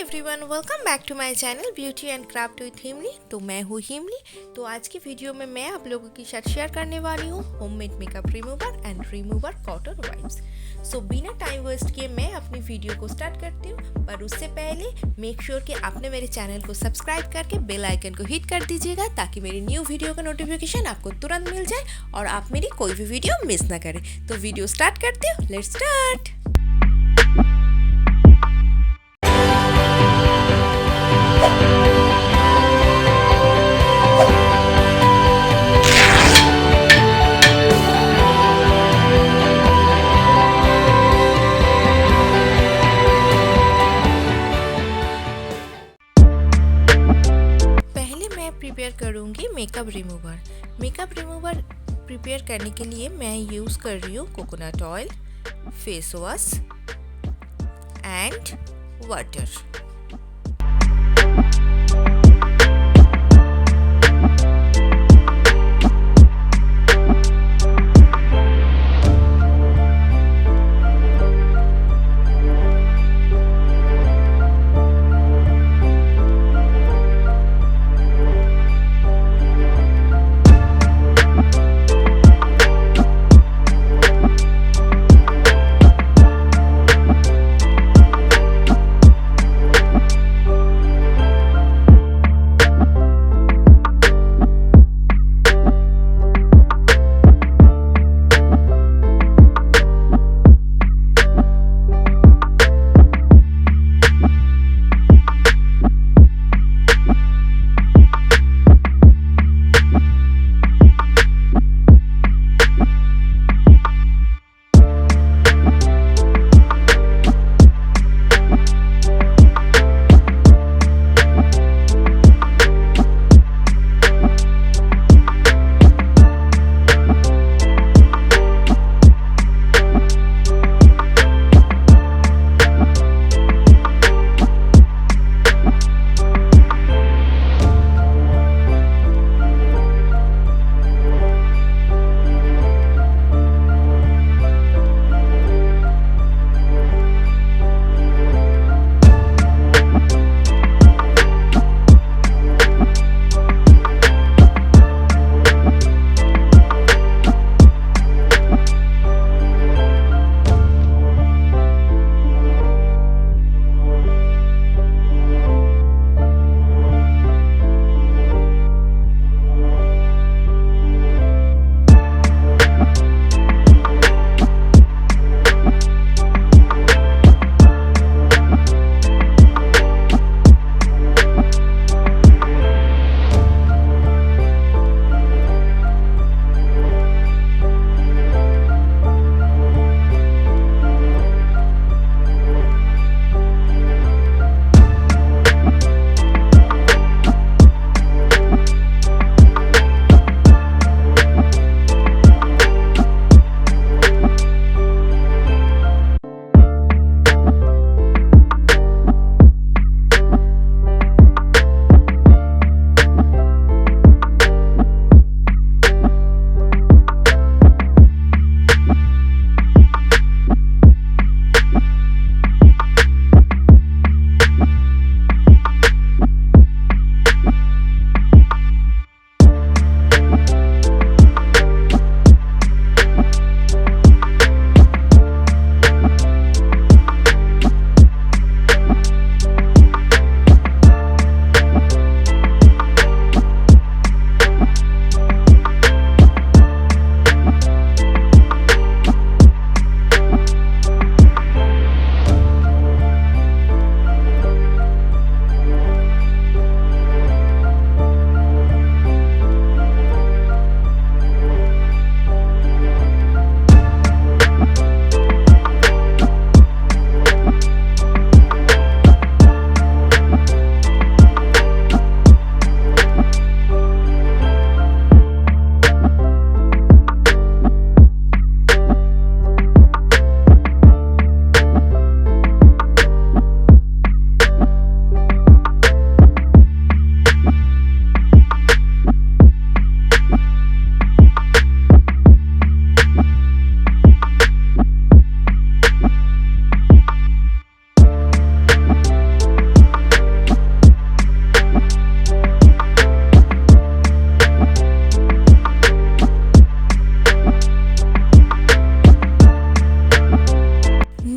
Everyone, welcome back to my channel beauty and craft with Himli. तो मैं हूँ हिमली। तो आज की वीडियो में मैं आप लोगों के साथ शेयर करने वाली हूँ homemade makeup remover and remover cotton wipes. So बिना टाइम वेस्ट किए मैं अपनी वीडियो को स्टार्ट करती हूँ, पर उससे पहले मेक श्योर कि आपने मेरे चैनल को सब्सक्राइब करके बेल आइकन को हिट कर दीजिएगा ताकि मेरी न्यू वीडियो का नोटिफिकेशन आपको तुरंत मिल जाए और आप मेरी कोई भी वीडियो मिस ना करें। तो वीडियो स्टार्ट करती हूँ, लेट्स स्टार्ट। प्रिपेयर करूँगी मेकअप रिमूवर प्रिपेयर करने के लिए मैं यूज़ कर रही हूँ coconut oil, face wash and water.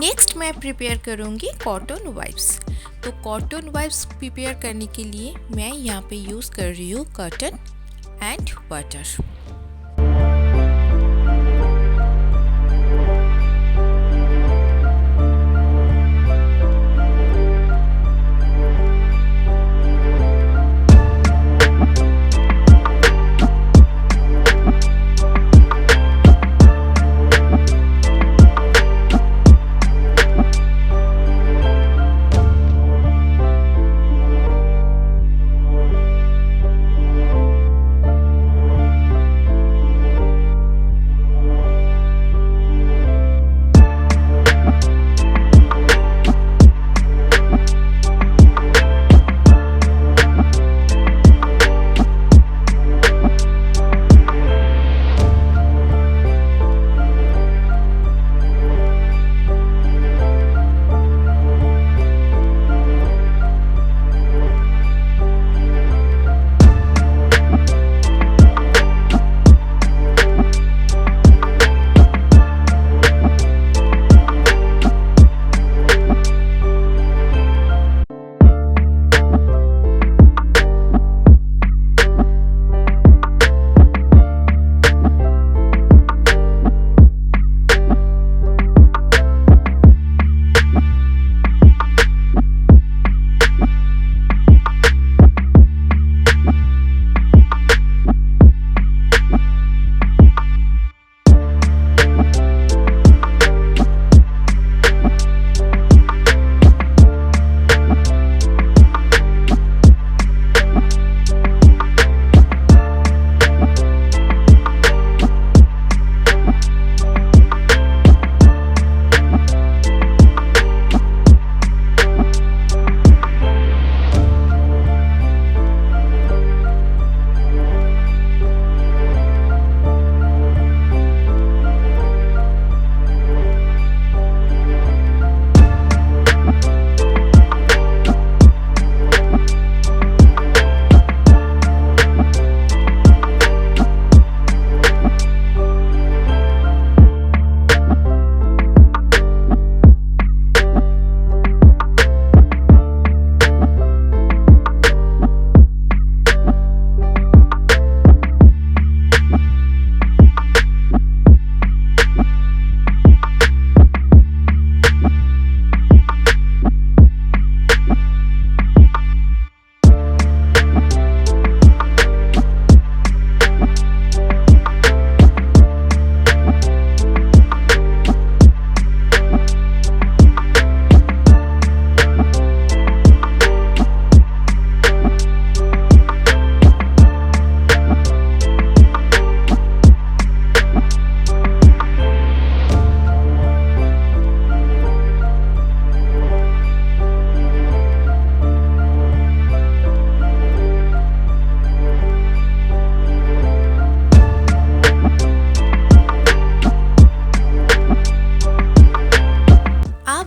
Next मैं प्रिपेयर करूँगी कॉटन वाइप्स। तो कॉटन वाइप्स प्रिपेयर करने के लिए मैं यहाँ पे यूज़ कर रही हूँ कॉटन एंड वाटर।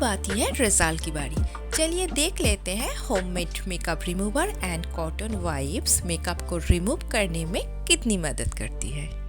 आती है रिजल्ट की बारी। चलिए देख लेते हैं homemade makeup remover and cotton wipes makeup को रिमूव करने में कितनी मदद करती है।